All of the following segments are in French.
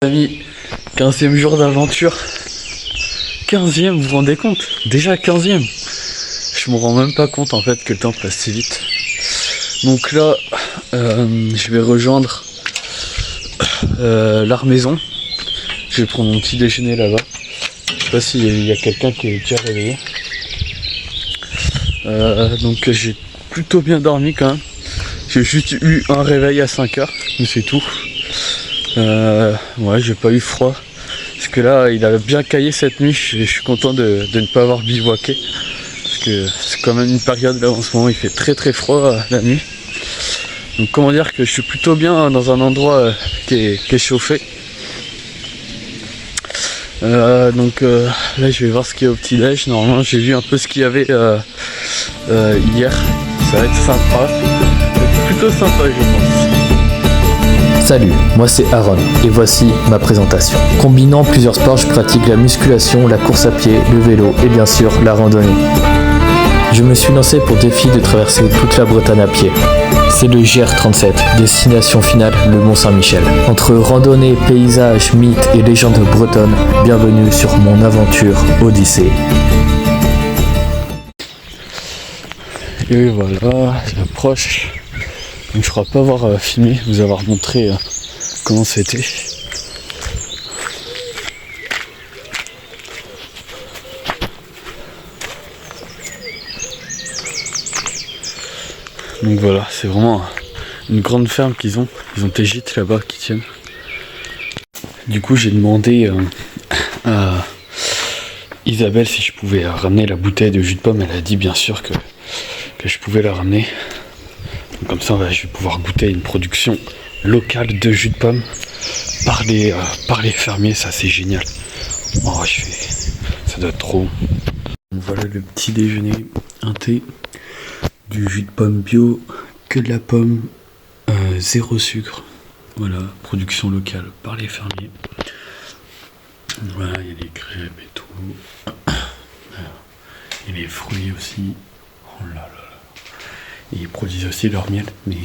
Amis, 15e jour d'aventure. 15e, vous vous rendez compte? Déjà 15e. Je me rends même pas compte en fait que le temps passe si vite. Donc là, je vais rejoindre l'Armaison. Je vais prendre mon petit déjeuner là-bas. Je sais pas s'il y a quelqu'un qui est déjà réveillé. Donc j'ai plutôt bien dormi quand même. J'ai juste eu un réveil à 5h, mais c'est tout. Ouais, j'ai pas eu froid. Parce que là, il a bien caillé cette nuit. Je suis content de ne pas avoir bivouaqué. Parce que c'est quand même une période là en ce moment, il fait très très froid la nuit. Donc comment dire que je suis plutôt bien dans un endroit qui est chauffé. Donc là je vais voir ce qu'il y a au petit déj. Normalement j'ai vu un peu ce qu'il y avait hier. Ça va être sympa. Ça va être plutôt sympa je pense. Salut, moi c'est Aaron et voici ma présentation. Combinant plusieurs sports, je pratique la musculation, la course à pied, le vélo et bien sûr la randonnée. Je me suis lancé pour le défi de traverser toute la Bretagne à pied. C'est le GR37, destination finale le Mont-Saint-Michel. Entre randonnée, paysages, mythes et légendes bretonnes, bienvenue sur mon aventure Odyssée. Et voilà, j'approche. Donc je crois pas avoir filmé, vous avoir montré comment c'était. Donc voilà, c'est vraiment une grande ferme qu'ils ont. Ils ont des gîtes là-bas qui tiennent. Du coup j'ai demandé à Isabelle si je pouvais ramener la bouteille de jus de pomme. Elle a dit bien sûr que je pouvais la ramener. Donc comme ça je vais pouvoir goûter une production locale de jus de pomme par les fermiers. Ça c'est génial. Oh, ça doit être trop. Donc voilà le petit déjeuner, un thé, du jus de pomme bio, que de la pomme, zéro sucre. Voilà, production locale par les fermiers. Voilà, il y a les crêpes et tout. Et les fruits aussi. Oh là là. Et ils produisent aussi leur miel, mais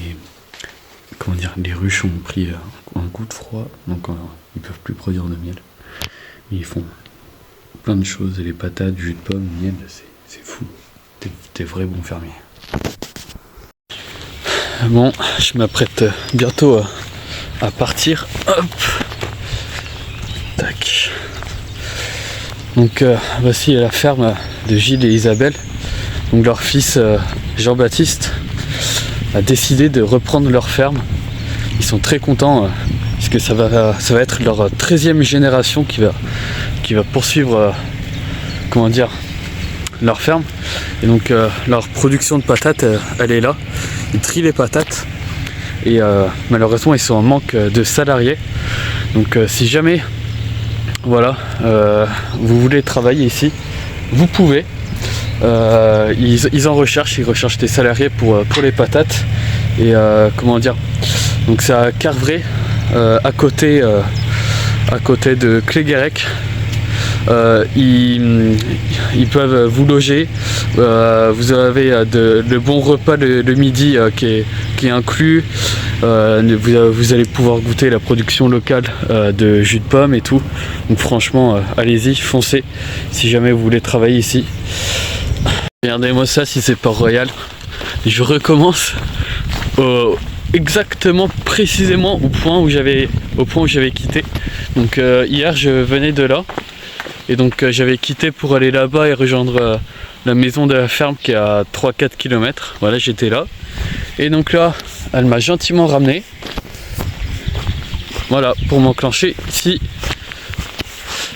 comment dire, les ruches ont pris un coup de froid, donc ils peuvent plus produire de miel. Mais ils font plein de choses, et les patates, jus de pomme, miel, c'est fou. T'es vrai bon fermier. Bon, je m'apprête bientôt à partir. Hop. Tac. Donc voici la ferme de Gilles et Isabelle. Donc leur fils Jean-Baptiste a décidé de reprendre leur ferme. Ils sont très contents puisque ça va être leur 13e génération qui va poursuivre comment dire, leur ferme. Et donc leur production de patates elle est là. Ils trient les patates et malheureusement ils sont en manque de salariés. Donc si jamais voilà vous voulez travailler ici, vous pouvez. Ils recherchent des salariés pour les patates. Et comment dire, donc c'est à Carvray, à côté de Cléguérec. Ils peuvent vous loger. Vous avez le bon repas le midi qui est inclus. Vous allez pouvoir goûter la production locale de jus de pomme et tout. Donc franchement allez-y, foncez si jamais vous voulez travailler ici. Regardez-moi ça, si c'est pas royal. Je recommence exactement, précisément au point où j'avais quitté. Donc hier je venais de là. Et donc j'avais quitté pour aller là-bas et rejoindre la maison de la ferme qui est à 3-4 km. Voilà, j'étais là. Et donc là, elle m'a gentiment ramené. Voilà, pour m'enclencher ici.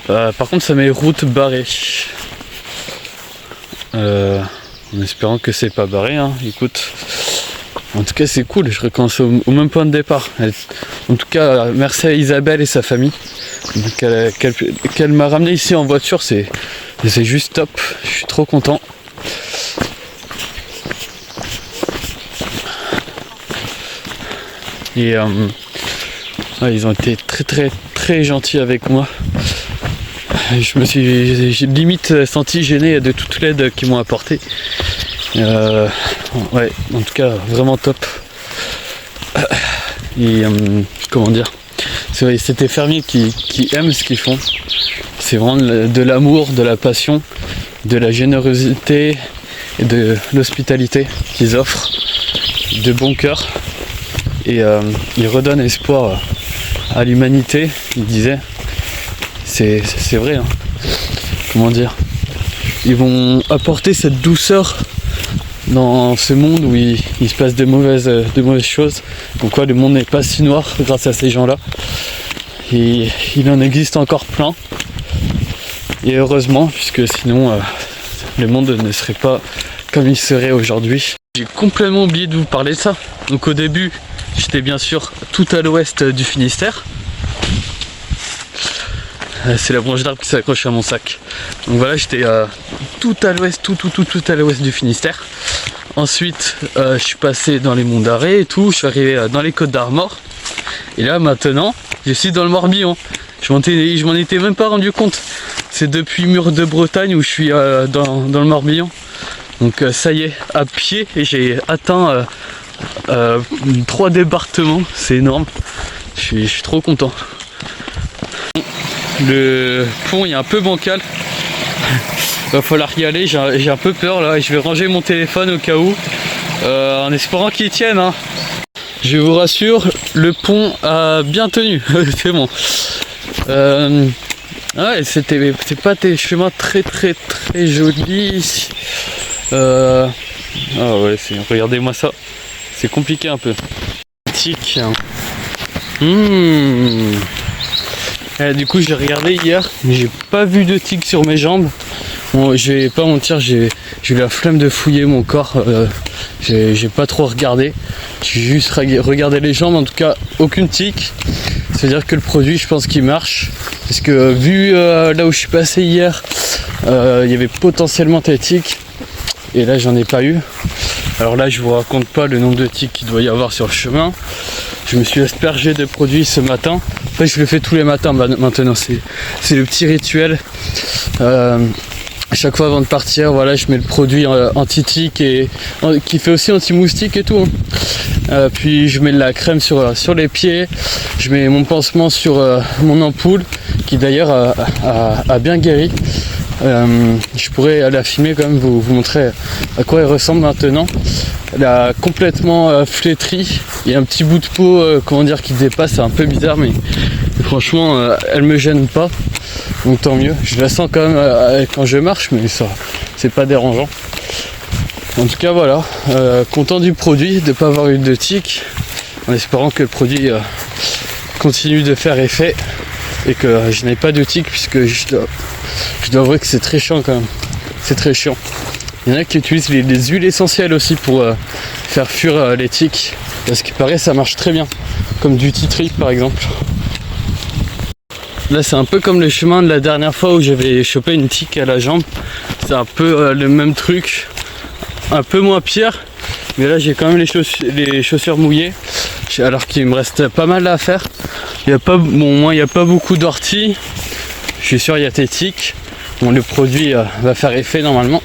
Par contre ça met route barrée. En espérant que c'est pas barré, hein. Écoute, en tout cas c'est cool, je recommence au même point de départ. En tout cas merci à Isabelle et sa famille qu'elle m'a ramené ici en voiture, c'est juste top, je suis trop content. Et ouais, ils ont été très très très gentils avec moi. J'ai limite senti gêné de toute l'aide qu'ils m'ont apporté. Ouais, en tout cas, vraiment top. Et comment dire, c'est des fermiers qui aiment ce qu'ils font. C'est vraiment de l'amour, de la passion, de la générosité et de l'hospitalité qu'ils offrent, de bon cœur. Et ils redonnent espoir à l'humanité, ils disaient. C'est vrai, hein. Comment dire, ils vont apporter cette douceur dans ce monde où il se passe de mauvaises choses. Donc quoi, le monde n'est pas si noir grâce à ces gens-là. Et il en existe encore plein. Et heureusement, puisque sinon le monde ne serait pas comme il serait aujourd'hui. J'ai complètement oublié de vous parler de ça. Donc au début, j'étais bien sûr tout à l'ouest du Finistère. C'est la branche d'arbre qui s'accroche à mon sac. Donc voilà, j'étais tout à l'ouest, tout à l'ouest du Finistère. Ensuite, je suis passé dans les monts d'Arrée et tout. Je suis arrivé dans les Côtes d'Armor. Et là, maintenant, je suis dans le Morbihan. Je m'en étais même pas rendu compte. C'est depuis Mur de Bretagne où je suis dans le Morbihan. Donc ça y est, à pied, et j'ai atteint 3 départements. C'est énorme. Je suis trop content. Le pont est un peu bancal. Va falloir y aller, j'ai un peu peur là. Je vais ranger mon téléphone au cas où, en espérant qu'il tienne, hein. Je vous rassure, le pont a bien tenu. C'est bon. Ouais, c'est pas des chemins très jolis. Ah ouais, regardez-moi ça. C'est compliqué un peu. Tic. Du coup j'ai regardé hier, mais j'ai pas vu de tic sur mes jambes. Bon, je vais pas mentir, j'ai eu la flemme de fouiller mon corps. J'ai pas trop regardé. J'ai juste regardé les jambes, en tout cas aucune tic. C'est-à-dire que le produit, je pense qu'il marche. Parce que vu là où je suis passé hier, il y avait potentiellement des tics. Et là j'en ai pas eu. Alors là je vous raconte pas le nombre de tics qu'il doit y avoir sur le chemin. Je me suis aspergé de produits ce matin. En fait je le fais tous les matins maintenant, c'est le petit rituel. À chaque fois avant de partir, voilà, je mets le produit anti-tic et qui fait aussi anti-moustique et tout, hein. Puis je mets de la crème sur les pieds. Je mets mon pansement sur mon ampoule qui d'ailleurs a bien guéri. Je pourrais la filmer quand même, vous montrer à quoi elle ressemble maintenant. Elle a complètement flétri. Il y a un petit bout de peau comment dire, qui dépasse, c'est un peu bizarre, mais franchement elle me gêne pas. Donc tant mieux, je la sens quand même quand je marche, mais ça c'est pas dérangeant. En tout cas voilà, content du produit, de ne pas avoir eu de tic, en espérant que le produit continue de faire effet et que je n'ai pas de tic, puisque je dois avouer que c'est très chiant quand même. C'est très chiant. Il y en a qui utilisent les huiles essentielles aussi pour faire fuir les tics. Et ce qui paraît, ça marche très bien, comme du tea tree par exemple. Là c'est un peu comme le chemin de la dernière fois où j'avais chopé une tique à la jambe. C'est un peu le même truc, un peu moins pire, mais là j'ai quand même les chaussures mouillées, alors qu'il me reste pas mal à faire. Il n'y a pas, moi il n'y a pas beaucoup d'orties, je suis sûr il y a des tiques. Bon, le produit va faire effet normalement,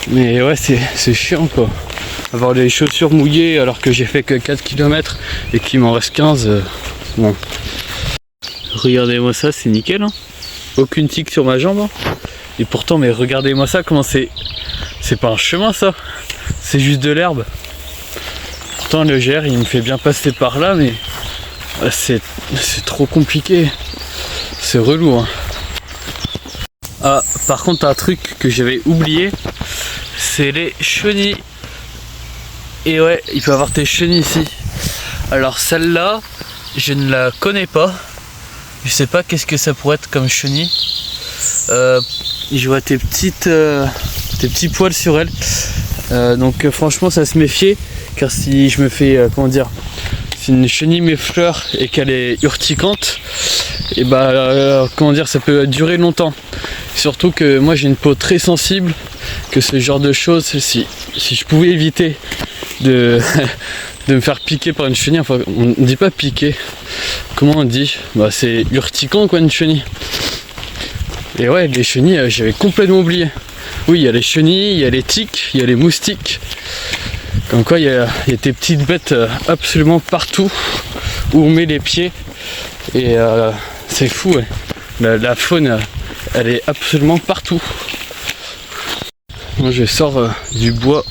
mais ouais c'est chiant quoi. Avoir les chaussures mouillées alors que j'ai fait que 4 km et qu'il m'en reste 15, bon. Regardez-moi ça, c'est nickel, hein. Aucune tique sur ma jambe, hein. Et pourtant, mais regardez-moi ça, comment c'est pas un chemin ça, c'est juste de l'herbe. Pourtant le GR il me fait bien passer par là, mais c'est trop compliqué, c'est relou, hein. Ah, par contre un truc que j'avais oublié, c'est les chenilles. Et ouais, il peut y avoir des chenilles ici. Alors celle-là, je ne la connais pas. Je sais pas qu'est-ce que ça pourrait être comme chenille. Je vois tes petits poils sur elle. Donc franchement ça se méfier, car si je me fais comment dire, si une chenille m'effleure et qu'elle est urticante, et bah comment dire, ça peut durer longtemps. Surtout que moi j'ai une peau très sensible, que ce genre de choses, si je pouvais éviter de me faire piquer par une chenille, enfin on ne dit pas piquer, comment on dit, bah c'est urticant quoi une chenille. Et ouais, les chenilles j'avais complètement oublié. Oui, il y a les chenilles, il y a les tiques, il y a les moustiques. Comme quoi il y a des petites bêtes absolument partout où on met les pieds. Et c'est fou, ouais. La faune, elle est absolument partout. Moi je sors du bois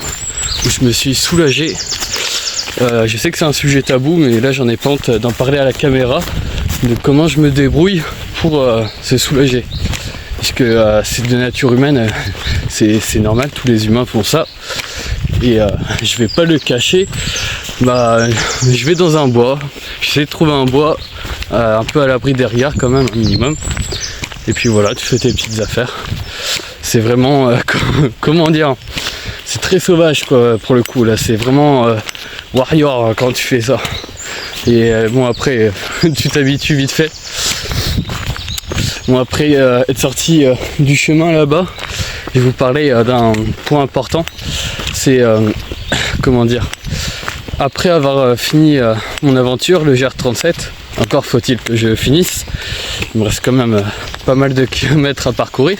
où je me suis soulagé. Je sais que c'est un sujet tabou, mais là j'en ai pas honte d'en parler à la caméra, de comment je me débrouille pour se soulager. Parce que c'est de nature humaine, c'est normal, tous les humains font ça. Et je vais pas le cacher, je vais dans un bois, j'essaie de trouver un bois un peu à l'abri des regards quand même, un minimum. Et puis voilà, tu fais tes petites affaires. C'est vraiment, comment dire, c'est très sauvage quoi pour le coup, là c'est vraiment warrior quand tu fais ça. Et bon après, tu t'habitues vite fait. Bon après être sorti du chemin là-bas, je vais vous parler d'un point important. C'est comment dire, après avoir fini mon aventure, le GR37, encore faut-il que je finisse, il me reste quand même pas mal de kilomètres à parcourir.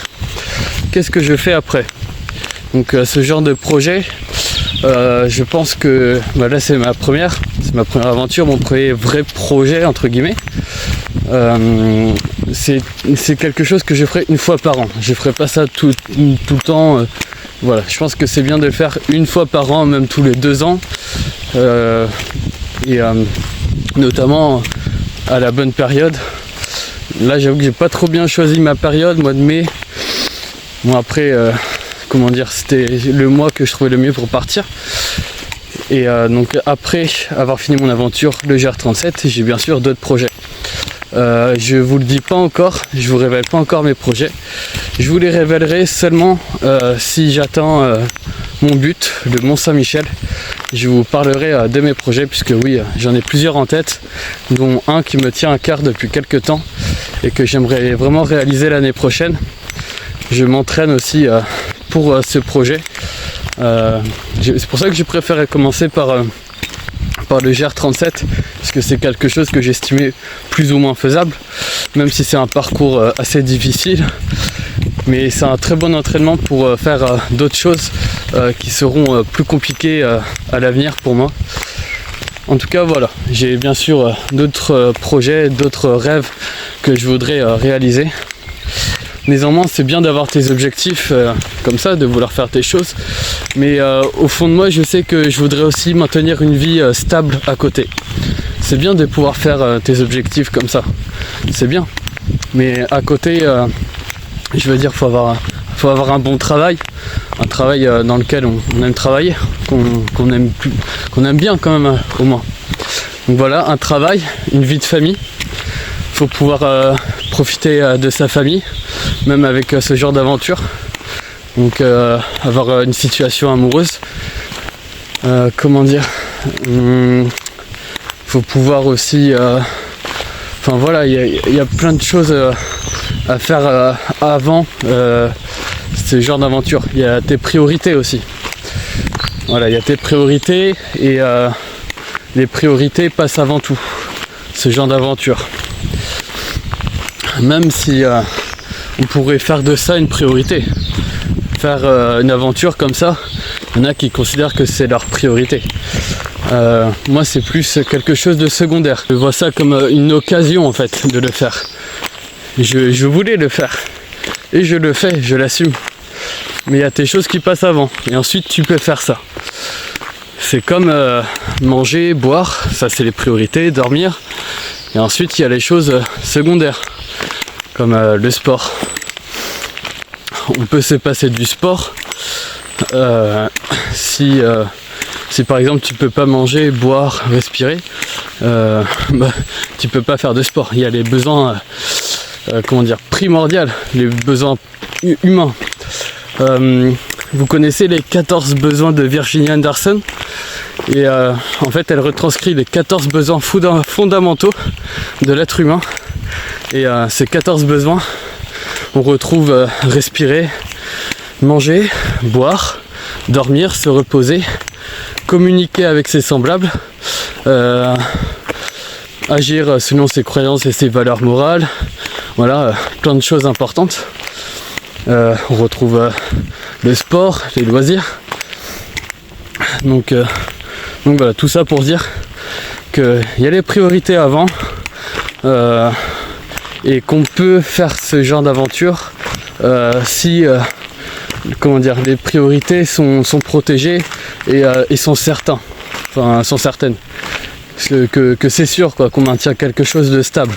Qu'est-ce que je fais après? Donc ce genre de projet, je pense que là c'est ma première aventure, mon premier vrai projet entre guillemets. C'est quelque chose que je ferai une fois par an. Je ferai pas ça tout le temps. Voilà, je pense que c'est bien de le faire une fois par an, même tous les 2 ans. Notamment à la bonne période. Là j'avoue que j'ai pas trop bien choisi ma période, mois de mai. Bon après, comment dire, c'était le mois que je trouvais le mieux pour partir. Et donc après avoir fini mon aventure, le GR37, j'ai bien sûr d'autres projets. Je vous le dis pas encore, je vous révèle pas encore mes projets. Je vous les révélerai seulement si j'atteins mon but, le Mont Saint-Michel. Je vous parlerai de mes projets puisque oui, j'en ai plusieurs en tête, dont un qui me tient à cœur depuis quelques temps et que j'aimerais vraiment réaliser l'année prochaine. Je m'entraîne aussi pour ce projet. C'est pour ça que je préférais commencer par le GR37 parce que c'est quelque chose que j'estimais plus ou moins faisable, même si c'est un parcours assez difficile, mais c'est un très bon entraînement pour faire d'autres choses qui seront plus compliquées à l'avenir pour moi. En tout cas voilà, j'ai bien sûr d'autres projets, d'autres rêves que je voudrais réaliser. Néanmoins, c'est bien d'avoir tes objectifs comme ça, de vouloir faire tes choses. Mais au fond de moi, je sais que je voudrais aussi maintenir une vie stable à côté. C'est bien de pouvoir faire tes objectifs comme ça. C'est bien. Mais à côté, je veux dire, faut avoir un bon travail. Un travail dans lequel on aime travailler, qu'on aime bien quand même au moins. Donc voilà, un travail, une vie de famille. Faut pouvoir profiter de sa famille, même avec ce genre d'aventure. Donc avoir une situation amoureuse. Comment dire, faut pouvoir aussi... Enfin voilà, il y a plein de choses à faire avant ce genre d'aventure. Il y a tes priorités aussi. Voilà, il y a tes priorités et les priorités passent avant tout. Ce genre d'aventure. Même si on pourrait faire de ça une priorité. Faire une aventure comme ça, il y en a qui considèrent que c'est leur priorité. Moi c'est plus quelque chose de secondaire. Je vois ça comme une occasion en fait de le faire. Je voulais le faire. Et je le fais, je l'assume. Mais il y a tes choses qui passent avant. Et ensuite tu peux faire ça. C'est comme manger, boire, ça c'est les priorités, dormir. Et ensuite il y a les choses secondaires. Comme le sport. On peut se passer du sport si par exemple tu peux pas manger, boire, respirer, tu peux pas faire de sport. Il y a les besoins primordiaux, les besoins humains. Vous connaissez les 14 besoins de Virginia Anderson et en fait elle retranscrit les 14 besoins fondamentaux de l'être humain. Et ces 14 besoins, on retrouve respirer, manger, boire, dormir, se reposer, communiquer avec ses semblables, agir selon ses croyances et ses valeurs morales. Voilà, plein de choses importantes. On retrouve le sport, les loisirs. Donc voilà, tout ça pour dire qu'il y a les priorités avant. et qu'on peut faire ce genre d'aventure si comment dire, les priorités sont protégées et sont certaines. Que c'est sûr quoi, qu'on maintient quelque chose de stable.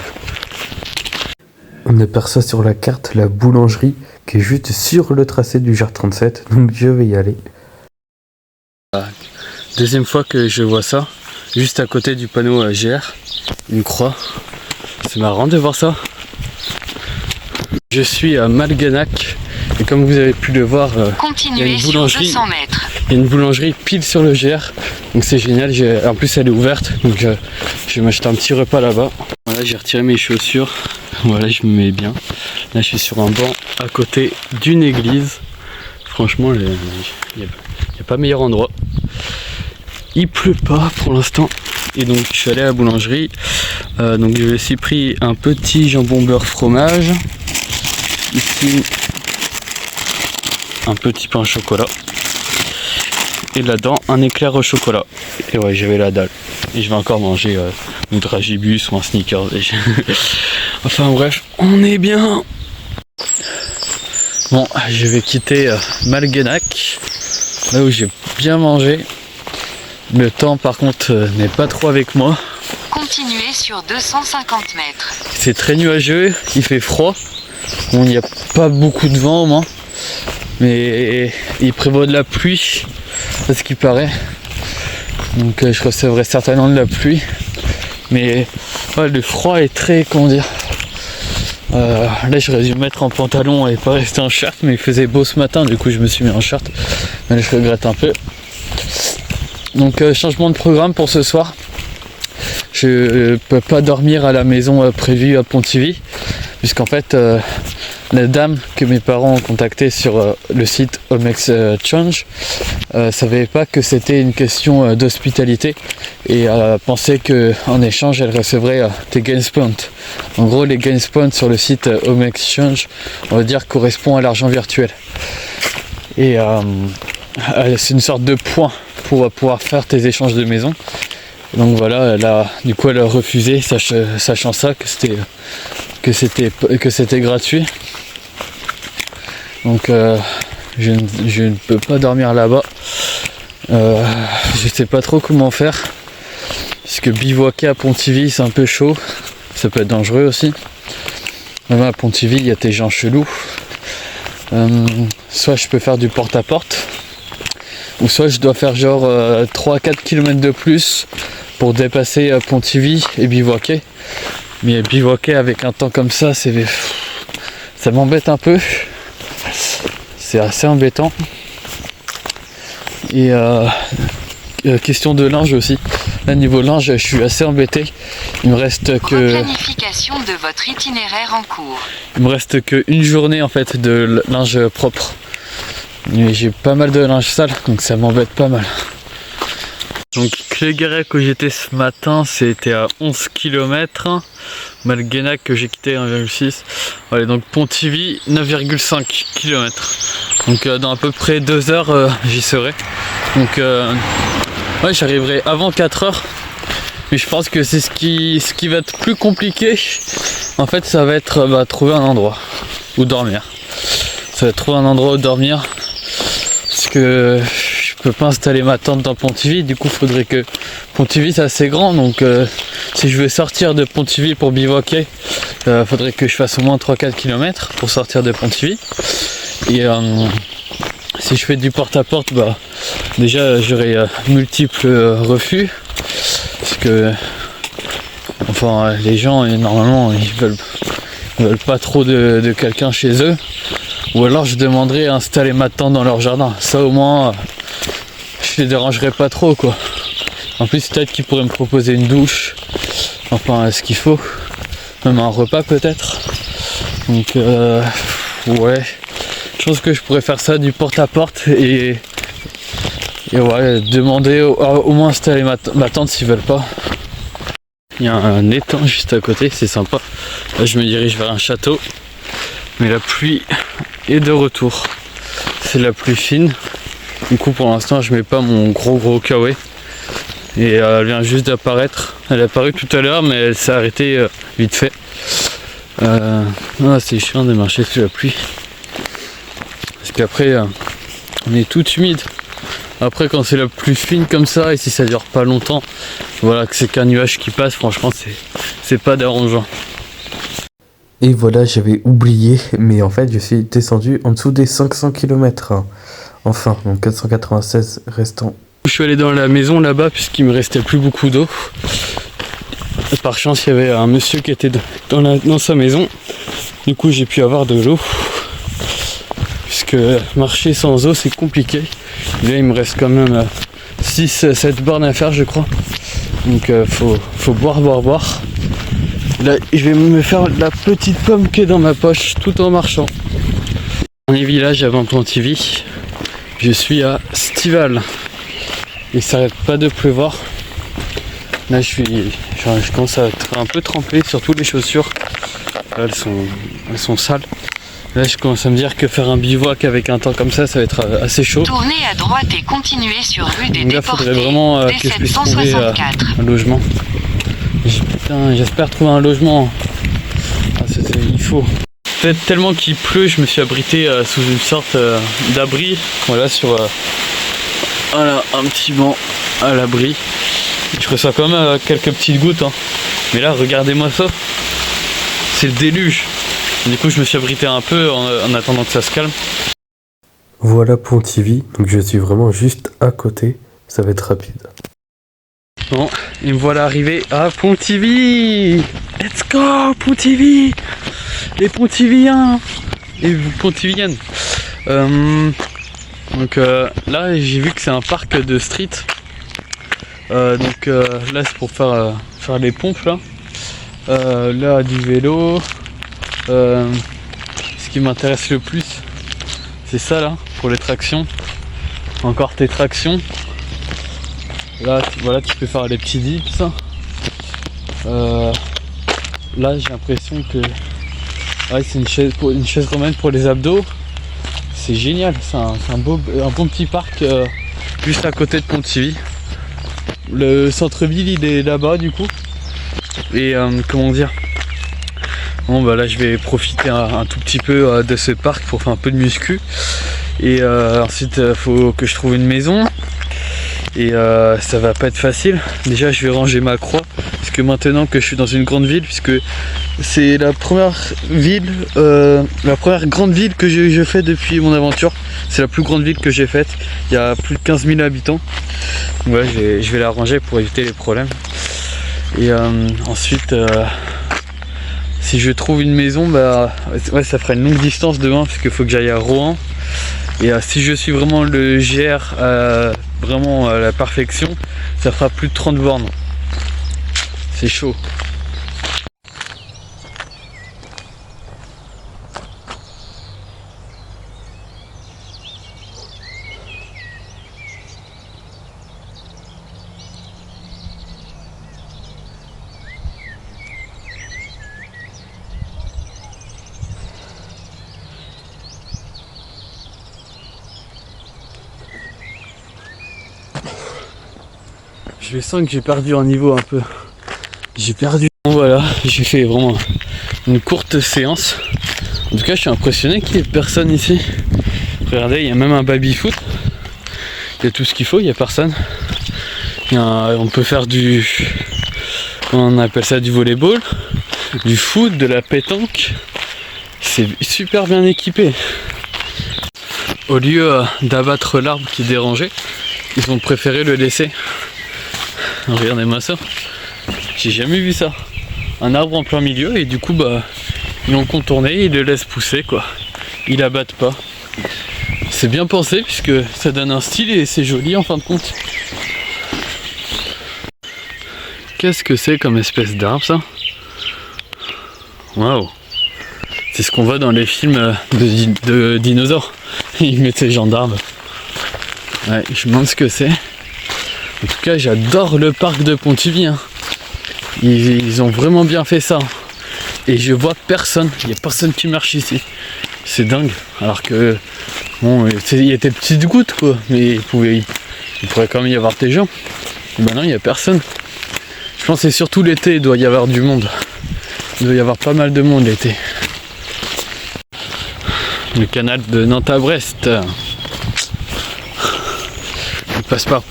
On aperçoit sur la carte la boulangerie qui est juste sur le tracé du GR37, donc je vais y aller. Deuxième fois que je vois ça, juste à côté du panneau GR, une croix. C'est marrant de voir ça. Je suis à Malguenac et comme vous avez pu le voir, il y a une boulangerie. Sur 200 mètres. Il y a une boulangerie pile sur le GR, donc c'est génial. En plus elle est ouverte, donc je vais m'acheter un petit repas là-bas. Voilà, j'ai retiré mes chaussures. Voilà, je me mets bien. Là je suis sur un banc à côté d'une église. Franchement, il n'y a pas meilleur endroit. Il pleut pas pour l'instant. Et donc je suis allé à la boulangerie. Donc je me suis pris un petit jambon beurre fromage. Ici un petit pain au chocolat. Et là-dedans un éclair au chocolat. Et ouais, j'avais la dalle. Et je vais encore manger un dragibus ou un sneakers. Enfin bref, on est bien. Bon, je vais quitter Malguenac, là où j'ai bien mangé. Le temps par contre n'est pas trop avec moi. Continuez sur 250 mètres. C'est très nuageux, il fait froid. Bon, il n'y a pas beaucoup de vent au moins. Mais il prévoit de la pluie, à ce qui paraît. Donc je recevrai certainement de la pluie. Mais ouais, le froid est très, comment dire... là j'aurais dû me mettre en pantalon et pas rester en shirt, mais il faisait beau ce matin, du coup je me suis mis en shirt. Mais là, je regrette un peu. Donc changement de programme pour ce soir. Je peux pas dormir à la maison prévue à Pontivy, puisqu'en fait la dame que mes parents ont contactée sur le site Home Exchange savait pas que c'était une question d'hospitalité et pensait que en échange elle recevrait des gains points. En gros, les gains points sur le site Home Exchange, on va dire, correspond à l'argent virtuel. Et c'est une sorte de point pour pouvoir faire tes échanges de maison. Donc voilà, du coup elle a refusé, sachant ça que c'était gratuit. Donc je ne peux pas dormir là-bas. Je sais pas trop comment faire, puisque bivouaquer à Pontivy c'est un peu chaud, ça peut être dangereux aussi. Même à Pontivy il y a des gens chelous. Soit je peux faire du porte-à-porte, ou soit je dois faire genre 3-4 km de plus pour dépasser Pontivy et bivouaquer. Mais bivouaquer avec un temps comme ça, ça m'embête un peu. C'est assez embêtant. Et question de linge aussi. Là niveau linge, je suis assez embêté. Il me reste que... Planification de votre itinéraire en cours. Il me reste qu'une journée en fait de linge propre. Mais j'ai pas mal de linge sale, donc ça m'embête pas mal. Donc Cléguérec où j'étais ce matin, c'était à 11 km. Malguenac que j'ai quitté 1,6. Allez, donc Pontivy 9,5 km. Donc dans à peu près 2 heures j'y serai. Donc ouais, j'arriverai avant 4 heures. Mais je pense que c'est ce qui va être plus compliqué. En fait ça va être trouver un endroit où dormir. Ça va être trouver un endroit où dormir. Parce que je peux pas installer ma tente dans Pontivy, du coup faudrait que... Pontivy c'est assez grand, donc si je veux sortir de Pontivy pour bivouaquer, faudrait que je fasse au moins 3-4 km pour sortir de Pontivy. Et si je fais du porte-à-porte, déjà j'aurai multiples refus, parce que enfin les gens normalement ils veulent pas trop de quelqu'un chez eux. Ou alors je demanderai à installer ma tente dans leur jardin. Ça au moins je les dérangerai pas trop quoi. En plus peut-être qu'ils pourraient me proposer une douche. Enfin ce qu'il faut. Même un repas peut-être. Donc ouais. Je pense que je pourrais faire ça du porte-à-porte et ouais, demander au moins installer ma tente s'ils veulent pas. Il y a un étang juste à côté, c'est sympa. Là je me dirige vers un château. Mais la pluie est de retour. C'est la pluie fine. Du coup pour l'instant je mets pas mon gros kawaii. Et elle vient juste d'apparaître. Elle est apparue tout à l'heure mais elle s'est arrêtée vite fait. C'est chiant de marcher sous la pluie. Parce qu'après on est tout humide. Après quand c'est la pluie fine comme ça et si ça dure pas longtemps, voilà que c'est qu'un nuage qui passe, franchement c'est pas dérangeant. Et voilà, j'avais oublié, mais en fait je suis descendu en dessous des 500 km. Enfin, donc 496 restants. Je suis allé dans la maison là-bas puisqu'il me restait plus beaucoup d'eau. Par chance il y avait un monsieur qui était dans sa maison. Du coup j'ai pu avoir de l'eau. Puisque marcher sans eau c'est compliqué. Et là il me reste quand même 6-7 bornes à faire je crois. Donc faut boire. Là je vais me faire la petite pomme qui est dans ma poche tout en marchant. Dernier village avant Pontivy. Je suis à Stival. Il s'arrête pas de pleuvoir. Là je commence à être un peu trempé, surtout les chaussures. Là, elles sont sales. Là je commence à me dire que faire un bivouac avec un temps comme ça va être assez chaud. Tournez à droite et continuez sur rue des Donc là Déportés, faudrait vraiment que je puisse trouver un logement. Putain, j'espère trouver un logement. Il faut. Peut-être tellement qu'il pleut, je me suis abrité sous une sorte d'abri. Voilà, sur voilà, un petit banc à l'abri. Je reçois quand même quelques petites gouttes. Hein. Mais là, regardez-moi ça. C'est le déluge. Du coup, je me suis abrité un peu en attendant que ça se calme. Voilà Pontivy, donc je suis vraiment juste à côté. Ça va être rapide. Bon, et me voilà arrivé à Pontivy. Let's go, Pontivy. Les Pontiviens et Pontiviennes. Donc là j'ai vu que c'est un parc de street. Donc là c'est pour faire les pompes là. Là du vélo. Ce qui m'intéresse le plus c'est ça là pour les tractions. Encore tes tractions. Là voilà tu peux faire les petits dips. Là j'ai l'impression que ouais, c'est une chaise romaine pour les abdos. C'est génial, c'est un bon petit parc juste à côté de Pontivy. Le centre-ville il est là-bas du coup. Et comment dire. Bon bah là je vais profiter un tout petit peu de ce parc pour faire un peu de muscu. Et ensuite faut que je trouve une maison. Et ça va pas être facile. Déjà je vais ranger ma croix. Parce que maintenant que je suis dans une grande ville, puisque c'est la première ville, la première grande ville que je fais depuis mon aventure. C'est la plus grande ville que j'ai faite. Il y a plus de 15 000 habitants. Ouais, je vais la ranger pour éviter les problèmes. Et ensuite, si je trouve une maison, bah ouais, ça fera une longue distance demain, parce qu'il faut que j'aille à Rouen. Et si je suis vraiment le GR, vraiment à la perfection, ça fera plus de 30 bornes. C'est chaud. Je sens que j'ai perdu en niveau un peu. J'ai perdu. Bon, voilà, j'ai fait vraiment une courte séance. En tout cas, je suis impressionné qu'il n'y ait personne ici. Regardez, il y a même un baby-foot. Il y a tout ce qu'il faut, il n'y a personne. On peut faire on appelle ça du volleyball, du foot, de la pétanque. C'est super bien équipé. Au lieu d'abattre l'arbre qui dérangeait, ils ont préféré le laisser. Regardez-moi ça. J'ai jamais vu ça. Un arbre en plein milieu et du coup bah ils l'ont contourné, ils le laissent pousser quoi. Ils l'abattent pas. C'est bien pensé puisque ça donne un style et c'est joli en fin de compte. Qu'est-ce que c'est comme espèce d'arbre ça? Waouh. C'est ce qu'on voit dans les films de dinosaures. Ils mettent ces gendarmes. Ouais, je me demande ce que c'est. En tout cas, j'adore le parc de Pontivy. Hein. Ils ont vraiment bien fait ça. Et je vois personne. Il n'y a personne qui marche ici. C'est dingue. Alors que, bon, il y a des petites gouttes, quoi. Mais il pourrait quand même y avoir des gens. Et maintenant il n'y a personne. Je pense que c'est surtout l'été, il doit y avoir du monde. Il doit y avoir pas mal de monde l'été. Le canal de Nantes à Brest. Il passe par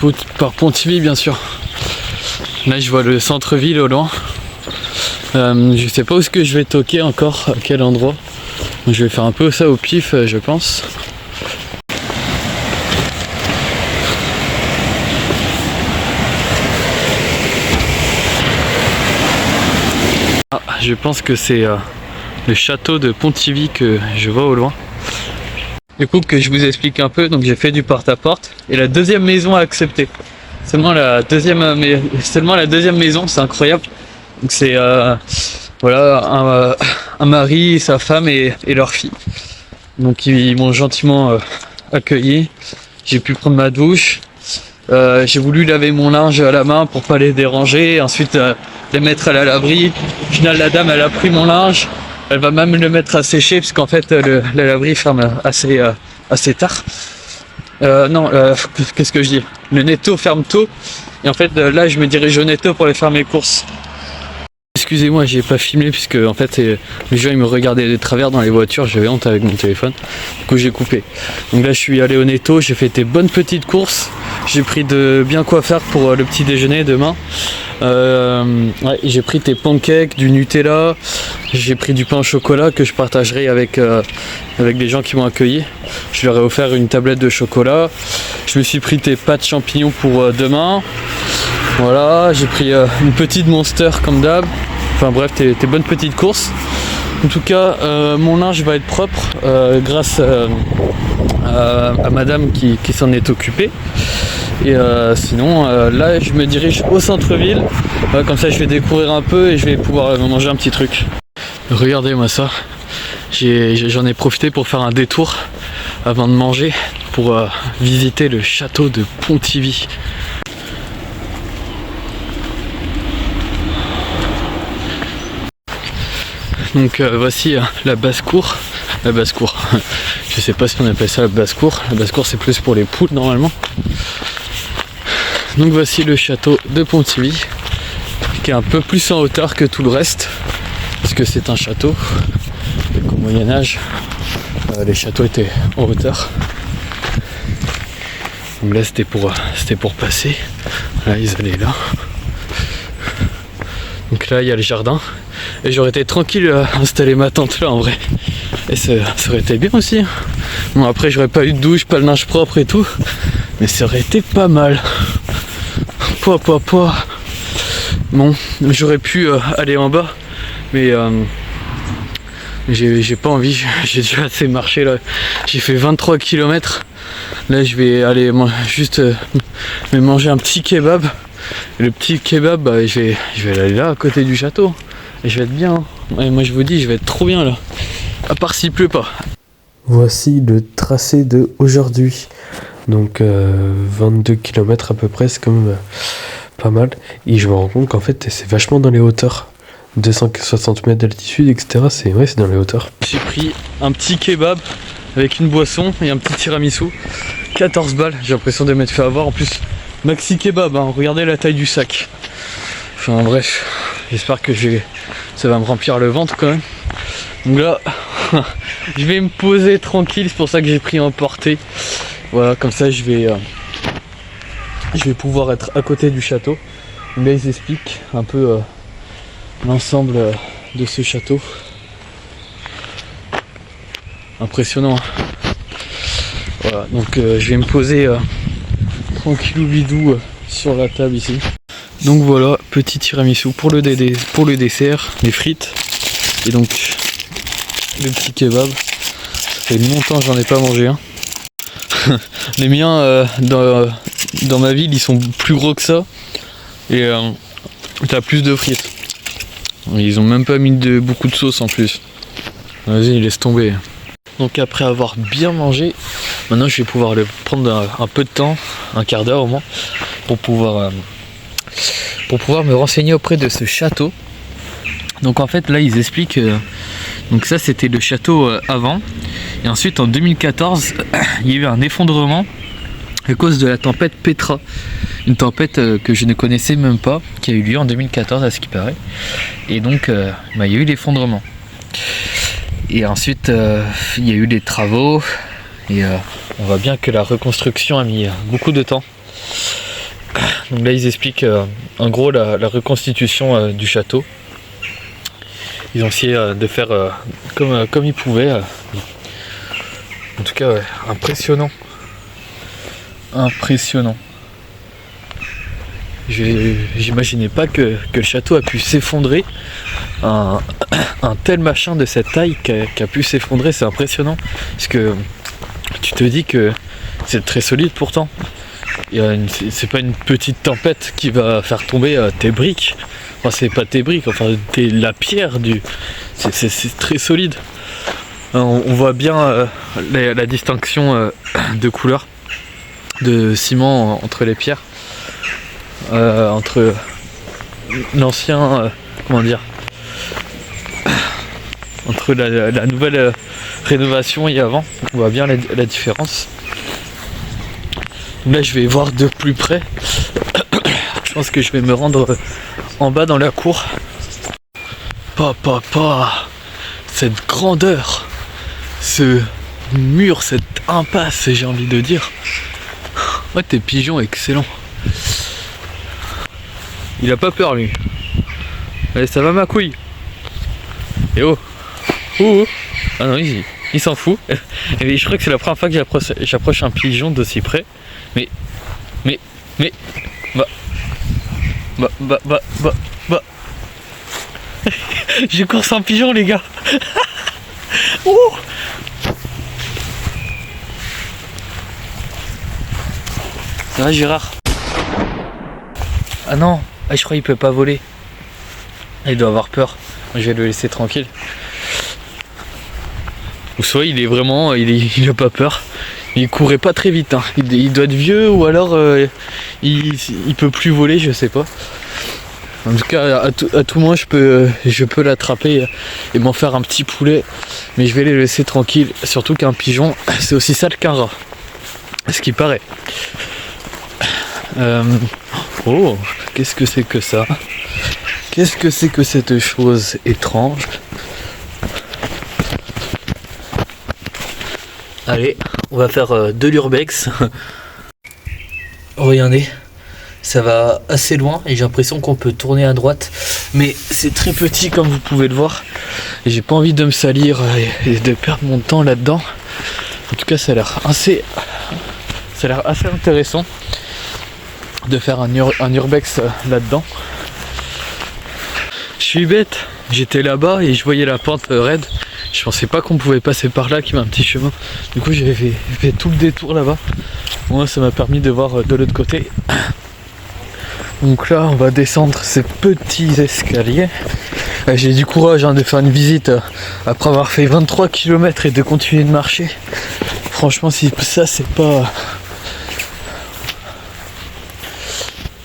Pontivy bien sûr. Là je vois le centre-ville au loin. Je sais pas où est-ce que je vais toquer encore, à quel endroit. Je vais faire un peu ça au pif je pense. Ah, je pense que c'est le château de Pontivy que je vois au loin. Du coup que je vous explique un peu, donc j'ai fait du porte-à-porte et la deuxième maison a accepté. Seulement la deuxième maison, c'est incroyable. Donc c'est voilà un mari, sa femme et leur fille. Donc ils m'ont gentiment accueilli. J'ai pu prendre ma douche. J'ai voulu laver mon linge à la main pour pas les déranger. Ensuite les mettre à l'abri. Au final la dame elle a pris mon linge. Elle va même le mettre à sécher puisqu'en fait la laverie ferme assez tard. Qu'est-ce que je dis? Le netto ferme tôt. Et en fait là je me dirige au netto pour aller faire mes courses. Excusez-moi, j'ai pas filmé puisque en fait les gens ils me regardaient de travers dans les voitures, j'avais honte avec mon téléphone. Du coup j'ai coupé. Donc là je suis allé au netto, j'ai fait des bonnes petites courses. J'ai pris de bien quoi faire pour le petit déjeuner demain. Ouais, j'ai pris des pancakes, du Nutella, j'ai pris du pain au chocolat que je partagerai avec les gens qui m'ont accueilli. Je leur ai offert une tablette de chocolat. Je me suis pris des pâtes champignons pour demain. Voilà, j'ai pris une petite Monster comme d'hab. Enfin bref, tes bonnes petites courses. En tout cas, mon linge va être propre grâce à madame qui s'en est occupée. Et sinon, là, je me dirige au centre-ville. Comme ça, je vais découvrir un peu et je vais pouvoir manger un petit truc. Regardez-moi ça. J'en ai profité pour faire un détour avant de manger pour visiter le château de Pontivy. Donc voici la basse-cour. La basse-cour. Je sais pas si on appelle ça la basse-cour. La basse-cour c'est plus pour les poules normalement. Donc voici le château de Pontivy qui est un peu plus en hauteur que tout le reste. Parce que c'est un château. Et qu'au Moyen-Âge, les châteaux étaient en hauteur. Donc là c'était pour passer. Là ils allaient là. Donc là il y a le jardin. Et j'aurais été tranquille à installer ma tente là en vrai. Et ça aurait été bien aussi. Bon après j'aurais pas eu de douche, pas le linge propre et tout. Mais ça aurait été pas mal. Bon, j'aurais pu aller en bas. Mais j'ai pas envie. J'ai déjà assez marché là. J'ai fait 23 km. Là je vais aller juste manger un petit kebab. Et le petit kebab, bah, je vais aller là à côté du château. Et je vais être bien. Ouais, moi je vous dis, je vais être trop bien là. À part s'il pleut pas. Voici le tracé de aujourd'hui. Donc 22 km à peu près, c'est quand même pas mal. Et je me rends compte qu'en fait c'est vachement dans les hauteurs. 260 mètres d'altitude, etc. C'est dans les hauteurs. J'ai pris un petit kebab avec une boisson et un petit tiramisu. 14 balles, j'ai l'impression de m'être fait avoir. En plus, maxi kebab, hein. Regardez la taille du sac. Enfin bref, j'espère que ça va me remplir le ventre quand même. Donc là, je vais me poser tranquille, c'est pour ça que j'ai pris emporté. Voilà, comme ça je vais pouvoir être à côté du château. Donc là ils expliquent un peu l'ensemble de ce château. Impressionnant. Voilà, donc je vais me poser tranquillou bidou sur la table ici. Donc voilà, petit tiramisu pour le dessert, les frites et donc le petit kebab. Ça fait longtemps que j'en ai pas mangé un. Les miens dans ma ville ils sont plus gros que ça et t'as plus de frites. Ils ont même pas mis beaucoup de sauce en plus. Vas-y, laisse tomber. Donc après avoir bien mangé, maintenant je vais pouvoir le prendre un peu de temps, un quart d'heure au moins, pour pouvoir me renseigner auprès de ce château. Donc en fait là ils expliquent, donc ça c'était le château avant, et ensuite en 2014 il y a eu un effondrement à cause de la tempête Petra, une tempête que je ne connaissais même pas, qui a eu lieu en 2014 à ce qui paraît. Et donc il y a eu l'effondrement. Et ensuite il y a eu des travaux et on voit bien que la reconstruction a mis beaucoup de temps. Donc là ils expliquent en gros la reconstitution du château. Ils ont essayé de faire comme ils pouvaient. En tout cas ouais, impressionnant. Impressionnant. J'imaginais pas que le château a pu s'effondrer. Un tel machin de cette taille qui a pu s'effondrer, c'est impressionnant. Parce que tu te dis que c'est très solide pourtant. C'est pas une petite tempête qui va faire tomber tes briques. Enfin, c'est pas tes briques, enfin la pierre du. C'est très solide. On voit bien la distinction de couleur de ciment entre les pierres. Entre l'ancien. Comment dire, entre la nouvelle rénovation et avant, on voit bien la différence. Là je vais voir de plus près. Je pense que je vais me rendre en bas dans la cour. Cette grandeur, ce mur, cette impasse, j'ai envie de dire. Ouais, tes pigeons, excellent. Il a pas peur lui. Allez, ça va ma couille. Et oh. Ah non, il s'en fout. Et je crois que c'est la première fois que j'approche un pigeon d'aussi près. Mais. J'ai cours sans pigeon, les gars. Oh. Ça va, Gérard? Ah non, je crois qu'il peut pas voler. Il doit avoir peur. Je vais le laisser tranquille. Ou soit il est vraiment, il a pas peur. Il courait pas très vite. Hein. Il doit être vieux ou alors il peut plus voler, je sais pas. En tout cas, à tout moment, je peux l'attraper et m'en faire un petit poulet. Mais je vais les laisser tranquilles. Surtout qu'un pigeon, c'est aussi sale qu'un rat. Ce qui paraît. Oh, qu'est-ce que c'est que ça? Qu'est-ce que c'est que cette chose étrange? Allez, on va faire de l'urbex. Regardez, ça va assez loin et j'ai l'impression qu'on peut tourner à droite. Mais c'est très petit comme vous pouvez le voir. Et j'ai pas envie de me salir et de perdre mon temps là-dedans. En tout cas, ça a l'air assez intéressant de faire un urbex là-dedans. Je suis bête, j'étais là-bas et je voyais la pente raide. Je pensais pas qu'on pouvait passer par là, qu'il y avait un petit chemin. Du coup j'ai fait tout le détour là-bas. Moi ça m'a permis de voir de l'autre côté. Donc là on va descendre ces petits escaliers. J'ai du courage de faire une visite après avoir fait 23 km et de continuer de marcher. Franchement si ça c'est pas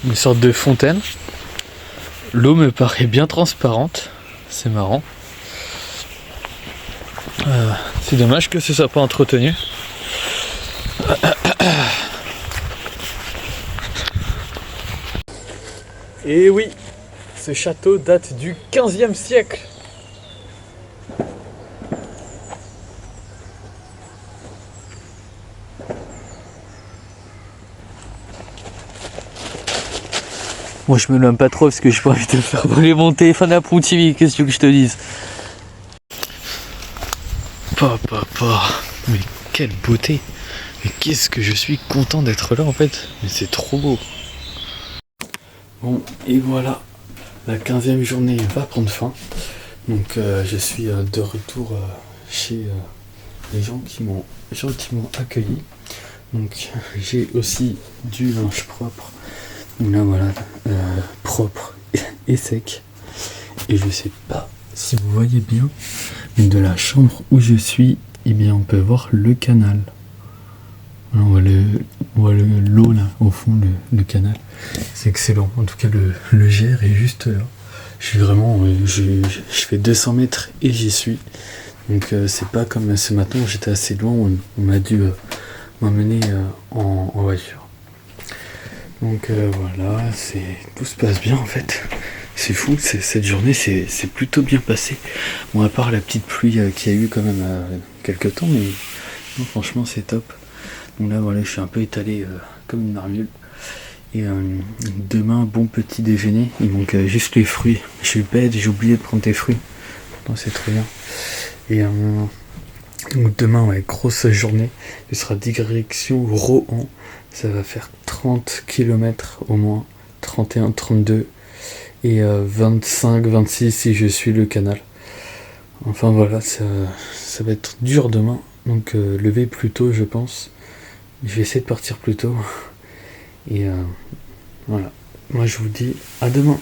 une sorte de fontaine. L'eau me paraît bien transparente, c'est marrant. C'est dommage que ce soit pas entretenu. Et oui, ce château date du 15e siècle. Moi je me l'aime pas trop parce que j'ai pas envie de faire voler mon téléphone à Apple TV, qu'est-ce que tu veux que je te dise? Mais quelle beauté! Mais qu'est-ce que je suis content d'être là en fait! Mais c'est trop beau! Bon, et voilà, la 15e journée va prendre fin. Donc je suis de retour chez les gens qui m'ont gentiment accueilli. Donc j'ai aussi du linge propre. Là voilà, propre et sec. Et je sais pas si vous voyez bien, mais de la chambre où je suis, eh bien on peut voir le canal. On voit l'eau là au fond, le canal. C'est excellent. En tout cas le GR est juste là. Je suis vraiment, je fais 200 mètres et j'y suis. Donc c'est pas comme ce matin où j'étais assez loin, on m'a dû m'emmener en voiture. Donc voilà, tout se passe bien en fait. C'est fou, cette journée c'est plutôt bien passé. Bon, à part la petite pluie qu'il y a eu quand même quelques temps, mais non, franchement c'est top. Donc là voilà, je suis un peu étalé comme une marmule. Et demain, bon petit déjeuner. Il manque juste les fruits. Je suis bête, j'ai oublié de prendre tes fruits. Pourtant c'est trop bien. Et donc demain, ouais, grosse journée. Ce sera direction Rohan. Ça va faire 30 km au moins. 31, 32. Et 25, 26 si je suis le canal. Enfin voilà, ça va être dur demain. Donc lever plus tôt, je pense. Je vais essayer de partir plus tôt. Et voilà. Moi je vous dis à demain.